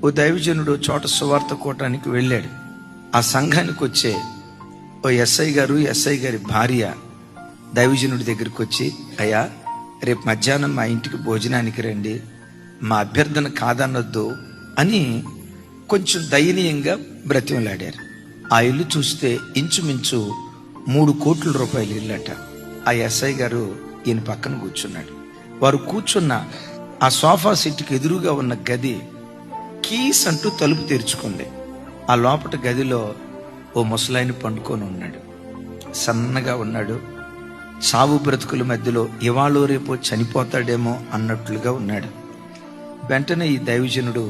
ఓ దైవజనుడు చోట సువార్త కోవటానికి వెళ్ళాడు. ఆ సంఘానికి వచ్చే ఓ ఎస్ఐ గారి భార్య దైవజనుడి దగ్గరికి వచ్చి, అయ్యా రేపు మధ్యాహ్నం మా ఇంటికి భోజనానికి రండి, మా అభ్యర్థన కాదనొద్దు అని కొంచెం దయనీయంగా బ్రతిమలాడారు. ఆ ఇల్లు చూస్తే ఇంచుమించు 3 కోట్ల రూపాయల ఇల్లట. ఆ ఎస్ఐ గారు ఈయన పక్కన కూర్చున్నాడు. వారు కూర్చున్న ఆ సోఫా సెట్కి ఎదురుగా ఉన్న గది కీస్ అంటూ తలుపు తెరుచుకుంది. ఆ లోపట గదిలో ఓ ముసలాయన పండుకొని ఉన్నాడు. సన్నగా ఉన్నాడు. సావు బ్రతుకుల మధ్యలో ఇవాళో రేపో చనిపోతాడేమో అన్నట్లుగా ఉన్నాడు. వెంటనే ఈ దైవజనుడు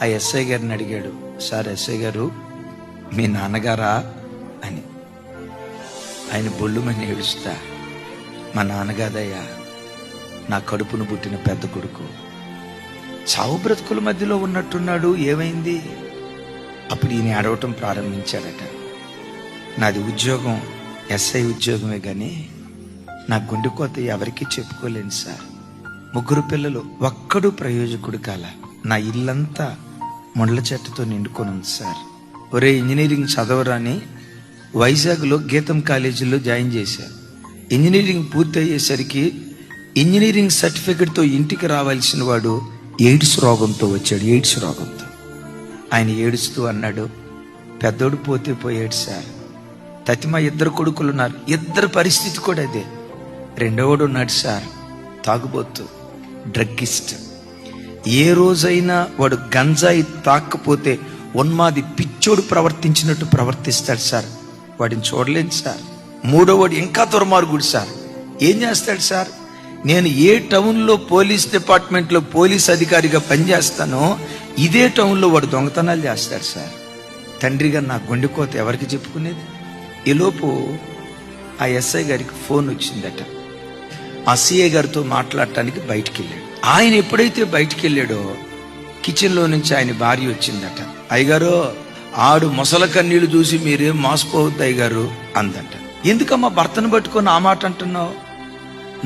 ఆ ఎస్ఐ గారిని అడిగాడు, సార్ ఎస్ఐ గారు, మీ నాన్నగారా అని. ఆయన బొళ్ళుమని ఏడుస్తా, మా నాన్నగాదయ్యా, నా కడుపును పుట్టిన పెద్ద కొడుకు. చావు బ్రతుకుల మధ్యలో ఉన్నట్టున్నాడు, ఏమైంది? అప్పుడు ఈయన అడవటం ప్రారంభించాడట. నాది ఉద్యోగం ఎస్ఐ ఉద్యోగమే కానీ నా గుండెకోత ఎవరికీ చెప్పుకోలేను సార్. 3 పిల్లలు, ఒక్కడు ప్రయోజకుడు కాల. నా ఇల్లంతా మొండ్ల చెట్టుతో నిండుకొని ఉంది సార్. ఒరే ఇంజనీరింగ్ చదవరాని వైజాగ్లో గీతం కాలేజీలో జాయిన్ చేశారు. ఇంజనీరింగ్ పూర్తి అయ్యేసరికి ఇంజనీరింగ్ సర్టిఫికెట్తో ఇంటికి రావాల్సిన వాడు ఎయిడ్స్ రోగంతో వచ్చాడు. ఎయిడ్స్ రోగంతో ఆయన ఏడుస్తూ అన్నాడు, పెద్దోడు పోతే పోయాడు సార్. తతిమ 2 కొడుకులు ఉన్నారు, 2 పరిస్థితి కూడా అదే. 2వడు ఉన్నాడు సార్, తాగుబోతు, డ్రగ్గిస్ట్. ఏ రోజైనా వాడు గంజాయి తాకపోతే ఉన్మాది పిచ్చోడు ప్రవర్తించినట్టు ప్రవర్తిస్తాడు సార్. వాడిని చూడలేను సార్. 3వవాడు ఇంకా దుర్మార్గుడు సార్. ఏం చేస్తాడు సార్? నేను ఏ టౌన్లో పోలీస్ డిపార్ట్మెంట్లో పోలీస్ అధికారిగా పనిచేస్తానో ఇదే టౌన్లో వాడు దొంగతనాలు చేస్తాడు సార్. తండ్రిగా నా గుండెకోత ఎవరికి చెప్పుకునేది? ఈలోపు ఆ ఎస్ఐ గారికి ఫోన్ వచ్చిందట. ఆ సిఐ గారితో మాట్లాడటానికి బయటికి వెళ్ళాడు. ఆయన ఎప్పుడైతే బయటికి వెళ్ళాడో కిచెన్లో నుంచి ఆయన భార్య వచ్చిందట. అయ్యగారు, ఆడు మొసల కన్నీళ్లు చూసి మీరేం మోసపోవద్దు అయ్యగారు అందట. ఎందుకమ్మా భర్తను పట్టుకొని ఆ మాట అంటున్నావు?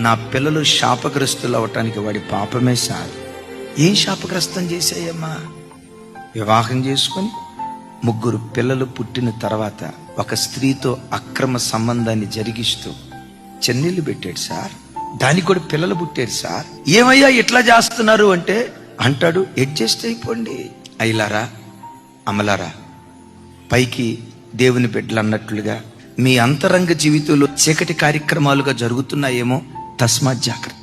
నా పిల్లలు శాపగ్రస్తులు అవటానికి వాడి పాపమే సార్. ఏం శాపగ్రస్తం చేశాయమ్మా? వివాహం చేసుకొని 3 పిల్లలు పుట్టిన తర్వాత ఒక స్త్రీతో అక్రమ సంబంధాన్ని జరిగిస్తూ చెన్నీళ్ళు పెట్టాడు సార్. దానికి కూడా పిల్లలు పుట్టారు సార్. ఏమయ్యా ఇట్లా చేస్తున్నారు అంటే అంటాడు, అడ్జస్ట్ అయిపోండి అయ్యలారా అమలారా. పైకి దేవుని బిడ్డలు అన్నట్లుగా మీ అంతరంగ జీవితంలో చీకటి కార్యక్రమాలుగా జరుగుతున్నాయేమో, తస్మాత్ జాగ్రత్త.